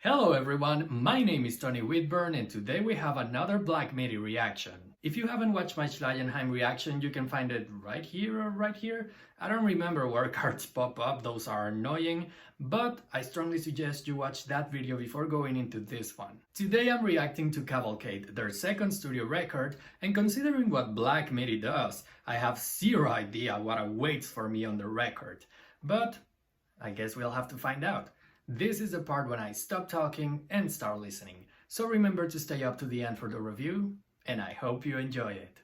Hello everyone, my name is Tony Whitburn and today we have another Black MIDI reaction. If you haven't watched my Schleyenheim reaction, you can find it right here or right here. I don't remember where cards pop up, those are annoying, but I strongly suggest you watch that video before going into this one. Today I'm reacting to Cavalcade, their second studio record, and considering what Black MIDI does, I have zero idea what awaits for me on the record. But I guess we'll have to find out. This is the part when I stop talking and start listening, so remember to stay up to the end for the review, and I hope you enjoy it.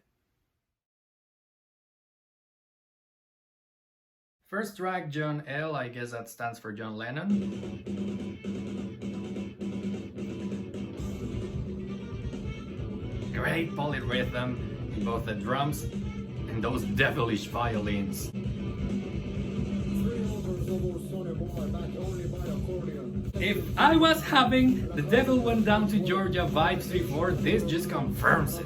First track, John L, I guess that stands for John Lennon. Great polyrhythm in both the drums and those devilish violins. If I was having The Devil Went Down to Georgia vibes before, this just confirms it.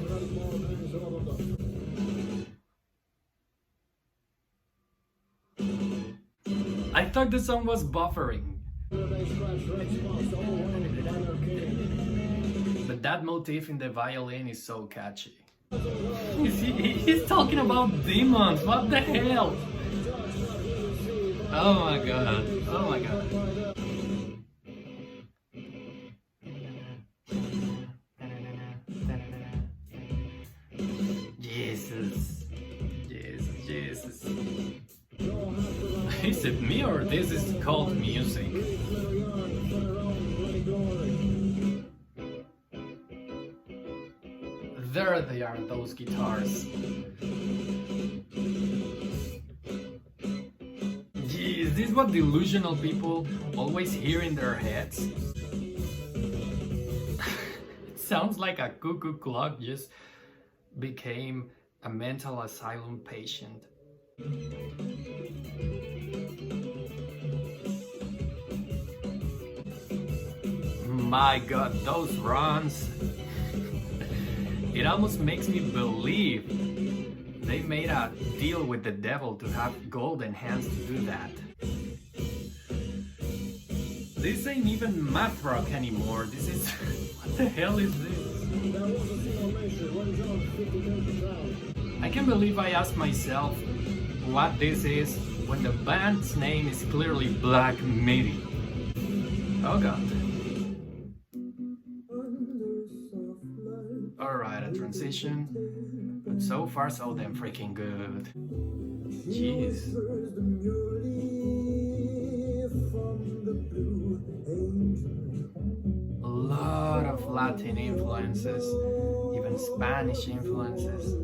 I thought the song was buffering. But that motif in the violin is so catchy. He's talking about demons, what the hell? Oh my god, oh my god. Jesus. Is it me or this is called music? There they are, those guitars. Is this what delusional people always hear in their heads? It sounds like a cuckoo clock just became a mental asylum patient. My god, those runs! It almost makes me believe they made a deal with the devil to have golden hands to do that. This ain't even math rock anymore, this is... what the hell is this? I can't believe I asked myself what this is when the band's name is clearly Black MIDI. Oh god. Alright, a transition, but so far so damn freaking good. Jeez. A lot of Latin influences, even Spanish influences.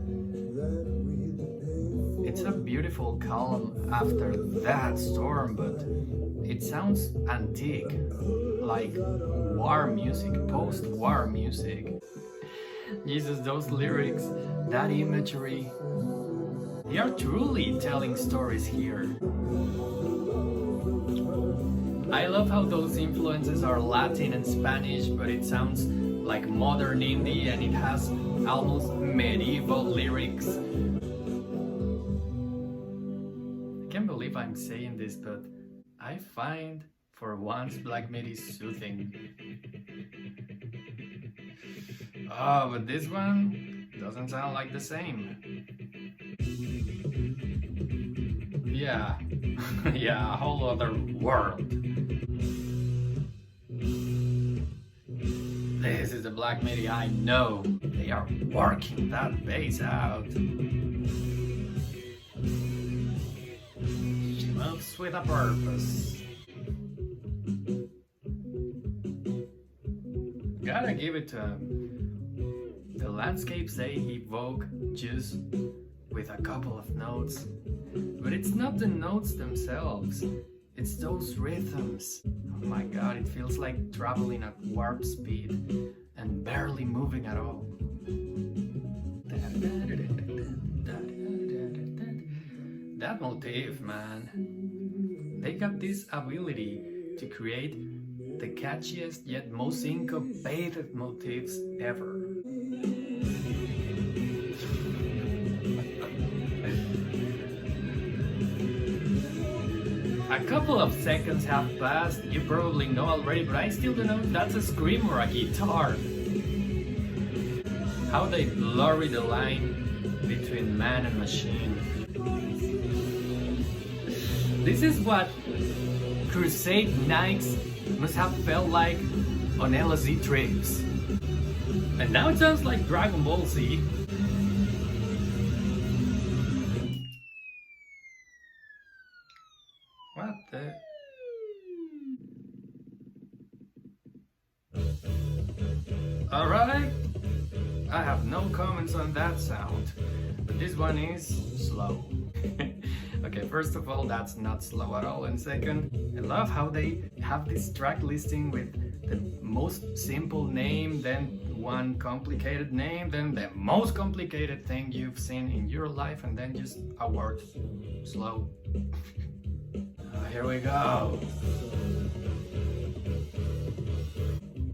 It's a beautiful calm after that storm, but it sounds antique, like war music, post-war music. Jesus, those lyrics, that imagery, they are truly telling stories here. I love how those influences are Latin and Spanish, but it sounds like modern indie and it has almost medieval lyrics. I can't believe I'm saying this, but I find for once Black MIDI soothing. Oh, but this one doesn't sound like the same. Yeah, yeah, a whole other world. This is the Black MIDI I know. They are working that bass out. She moves with a purpose. Gotta give it to him. The landscapes they evoke just with a couple of notes. But it's not the notes themselves, it's those rhythms. Oh my god, it feels like traveling at warp speed and barely moving at all. That motif, man. They got this ability to create the catchiest yet most syncopated motifs ever. A couple of seconds have passed, you probably know already, but I still don't know if that's a scream or a guitar. How they blurry the line between man and machine. This is what Crusade nights must have felt like on LSD trips. And now it sounds like Dragon Ball Z. What the? Alright, I have no comments on that sound, but this one is slow. Okay, first of all, that's not slow at all, and second, I love how they have this track listing with the most simple name, then one complicated name, then the most complicated thing you've seen in your life, and then just a word. Slow. Here we go.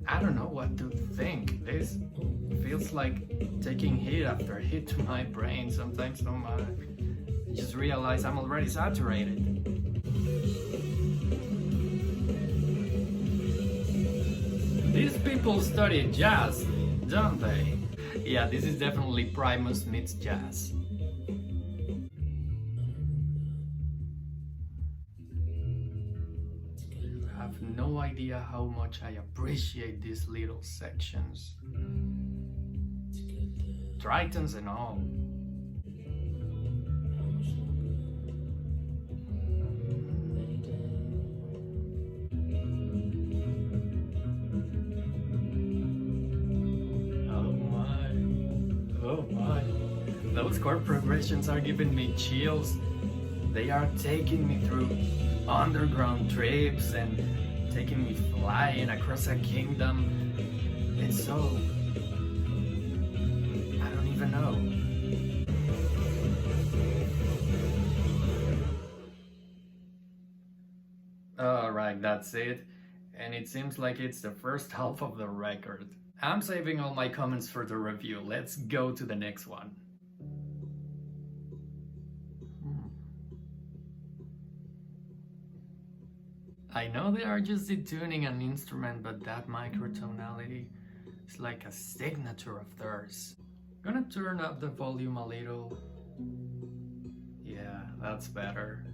I don't know what to think. This feels like taking hit after hit to my brain. Sometimes I just realize I'm already saturated. These people study jazz, don't they? Yeah, this is definitely Primus meets jazz. I have no idea how much I appreciate these little sections. Tritons and all. Oh my. Those chord progressions are giving me chills. They are taking me through underground trips and taking me flying across a kingdom. It's so... I don't even know. Alright, that's it. And it seems like it's the first half of the record. I'm saving all my comments for the review. Let's go to the next one. I know they are just detuning an instrument, but that microtonality is like a signature of theirs. Gonna turn up the volume a little. Yeah, that's better.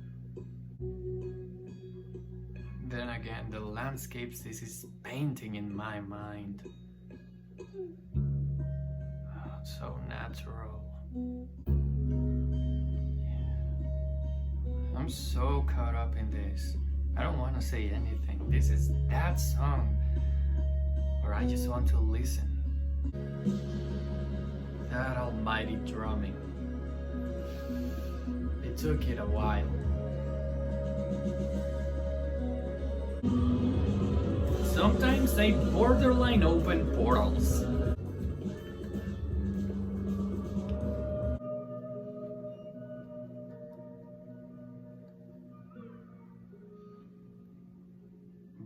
Then again, the landscapes this is painting in my mind. Oh, it's so natural. Yeah. I'm so caught up in this. I don't want to say anything. This is that song, or I just want to listen. That almighty drumming. It took it a while. Sometimes they borderline open portals.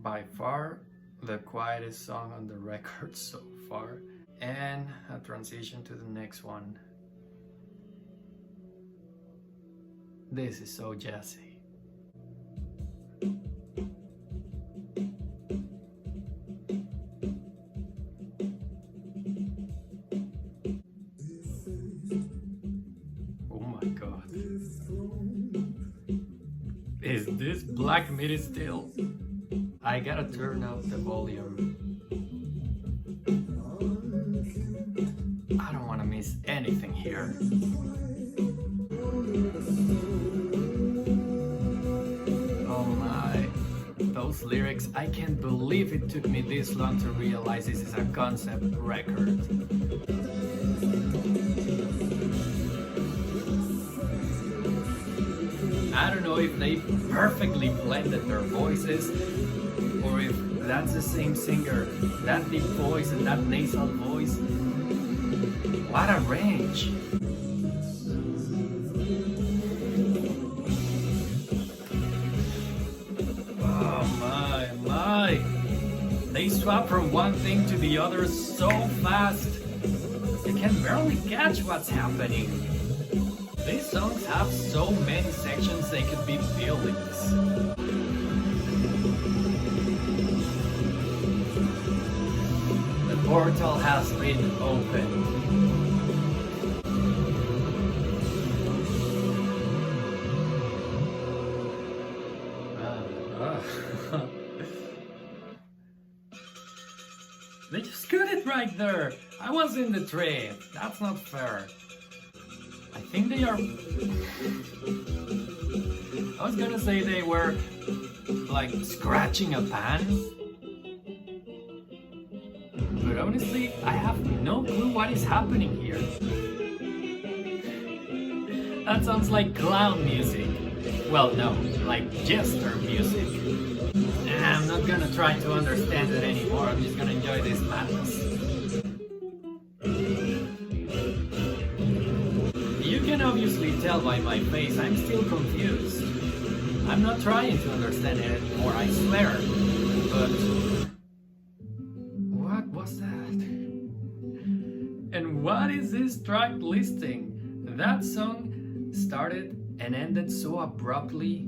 By far the quietest song on the record so far, and a transition to the next one. This is so jazzy. Oh my god. Is this Black MIDI still? I gotta turn up the volume. I don't want to miss anything here. Oh my. Those lyrics, I can't believe it took me this long to realize this is a concept record. I don't know if they perfectly blended their voices, or if that's the same singer, that deep voice and that nasal voice. What a range! Oh my! They swap from one thing to the other so fast, you can barely catch what's happening. These songs have so many sections they could be buildings. portal has been opened. They just cut it right there. I was in the tree. That's not fair. I think they are... I was gonna say they were like scratching a pan. But honestly, I have no clue what is happening here. That sounds like clown music. Well, no, like jester music. I'm not gonna try to understand it anymore, I'm just gonna enjoy this madness. You can obviously tell by my face I'm still confused. I'm not trying to understand it anymore, I swear. But... what was that? And what is this track listing? That song started and ended so abruptly.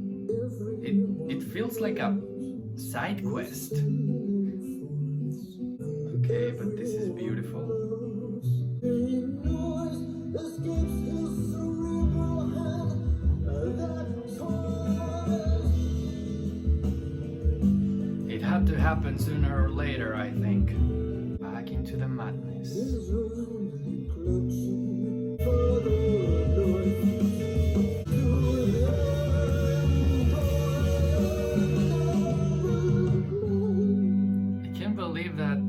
It feels like a side quest. Okay, but this is beautiful. It had to happen sooner or later, I think. Back into the madness.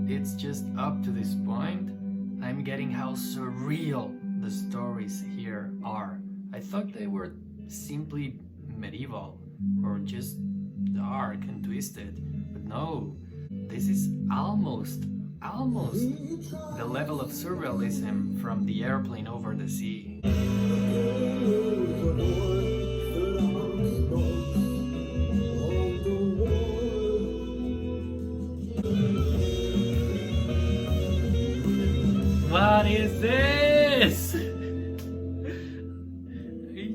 It's just up to this point, I'm getting how surreal the stories here are. I thought they were simply medieval or just dark and twisted, but no, this is almost the level of surrealism from The Airplane Over the Sea. What is this?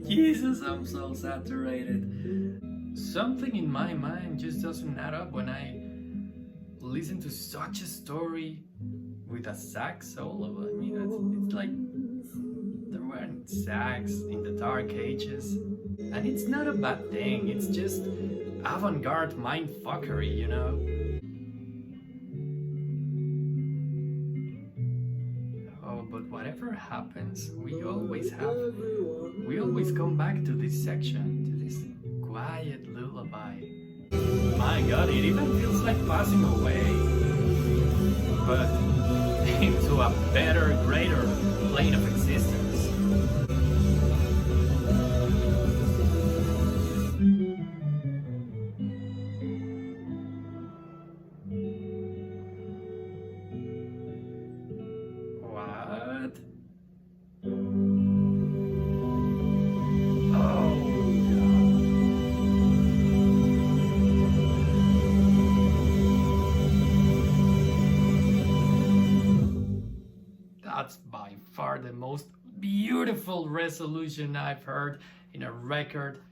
Jesus, I'm so saturated. Something in my mind just doesn't add up when I listen to such a story with a sax solo. I mean, it's like there weren't sax in the Dark Ages. And it's not a bad thing, it's just avant-garde mindfuckery, you know? Whatever happens, we always come back to this section, to this quiet lullaby. My god, it even feels like passing away, but into a better, greater plane of existence. That's by far the most beautiful resolution I've heard in a record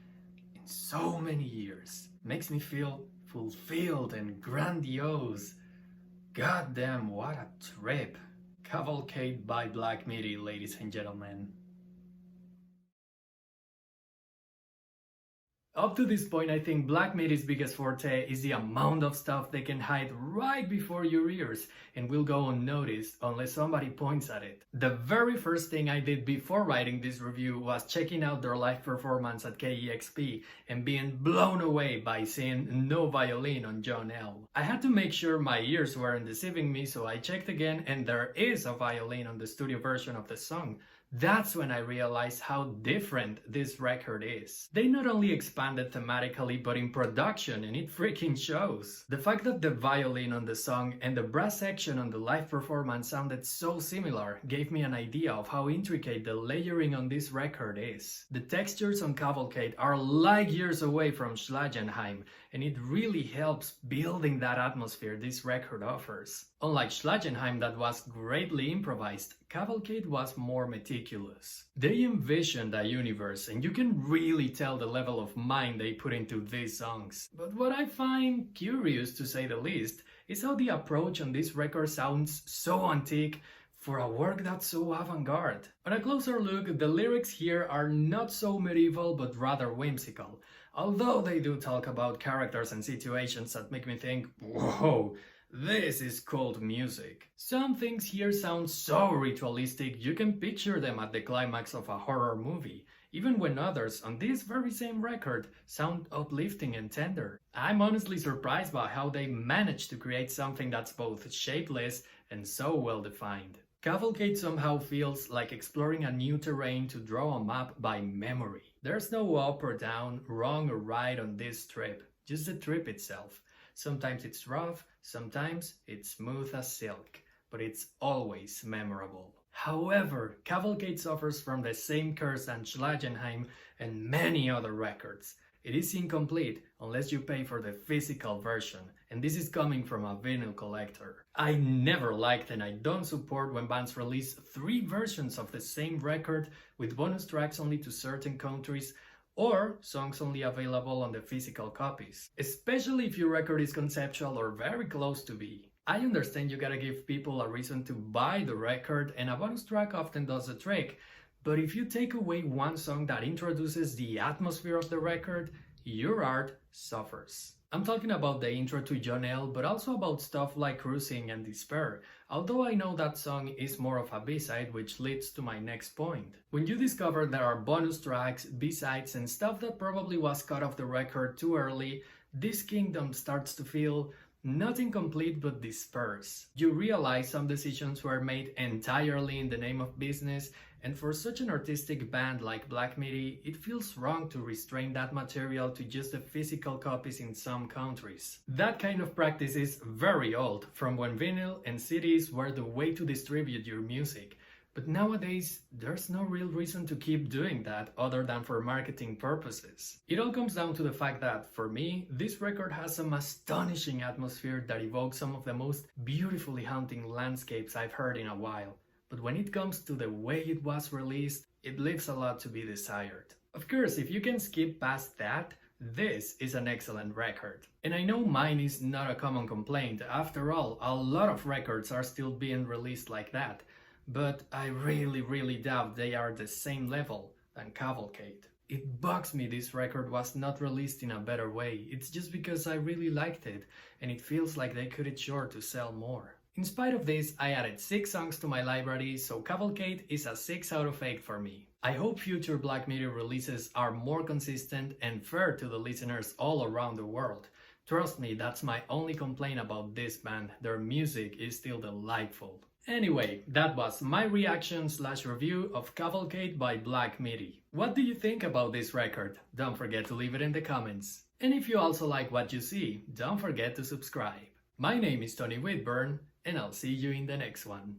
in so many years. Makes me feel fulfilled and grandiose. God damn, what a trip. Cavalcade by Black MIDI, ladies and gentlemen. Up to this point, I think Black MIDI's biggest forte is the amount of stuff they can hide right before your ears and will go unnoticed unless somebody points at it. The very first thing I did before writing this review was checking out their live performance at KEXP and being blown away by seeing no violin on John L. I had to make sure my ears weren't deceiving me, so I checked again and there is a violin on the studio version of the song. That's when I realized how different this record is. They not only expanded thematically but in production, and it freaking shows. The fact that the violin on the song and the brass section on the live performance sounded so similar gave me an idea of how intricate the layering on this record is. The textures on Cavalcade are light years away from Schlagenheim, and it really helps building that atmosphere this record offers. Unlike Schlagenheim that was greatly improvised, Cavalcade was more meticulous. They envisioned a universe, and you can really tell the level of mind they put into these songs. But what I find curious, to say the least, is how the approach on this record sounds so antique for a work that's so avant-garde. On a closer look, the lyrics here are not so medieval but rather whimsical, although they do talk about characters and situations that make me think, whoa, this is cult music. Some things here sound so ritualistic you can picture them at the climax of a horror movie, even when others on this very same record sound uplifting and tender. I'm honestly surprised by how they managed to create something that's both shapeless and so well defined. Cavalcade somehow feels like exploring a new terrain to draw a map by memory. There's no up or down, wrong or right on this trip, just the trip itself. Sometimes it's rough, sometimes it's smooth as silk, but it's always memorable. However, Cavalcade suffers from the same curse than Schlagenheim and many other records. It is incomplete unless you pay for the physical version, and this is coming from a vinyl collector. I never liked and I don't support when bands release 3 versions of the same record with bonus tracks only to certain countries or songs only available on the physical copies, especially if your record is conceptual or very close to be. I understand you gotta give people a reason to buy the record and a bonus track often does the trick, but if you take away one song that introduces the atmosphere of the record, your art suffers. I'm talking about the intro to John L, but also about stuff like Cruising and Despair, although I know that song is more of a B-side, which leads to my next point. When you discover there are bonus tracks, B-sides and stuff that probably was cut off the record too early, this kingdom starts to feel not incomplete but dispersed. You realize some decisions were made entirely in the name of business, and for such an artistic band like Black MIDI, it feels wrong to restrain that material to just the physical copies in some countries. That kind of practice is very old, from when vinyl and CDs were the way to distribute your music. But nowadays, there's no real reason to keep doing that other than for marketing purposes. It all comes down to the fact that, for me, this record has some astonishing atmosphere that evokes some of the most beautifully haunting landscapes I've heard in a while. But when it comes to the way it was released, it leaves a lot to be desired. Of course, if you can skip past that, this is an excellent record. And I know mine is not a common complaint. After all, a lot of records are still being released like that. But I really doubt they are the same level than Cavalcade. It bugs me this record was not released in a better way. It's just because I really liked it, and it feels like they cut it short to sell more. In spite of this, I added 6 songs to my library, so Cavalcade is a 6 out of 8 for me. I hope future Black MIDI releases are more consistent and fair to the listeners all around the world. Trust me, that's my only complaint about this band. Their music is still delightful. Anyway, that was my reaction/review of Cavalcade by Black MIDI. What do you think about this record? Don't forget to leave it in the comments. And if you also like what you see, don't forget to subscribe. My name is Tony Whitburn, and I'll see you in the next one.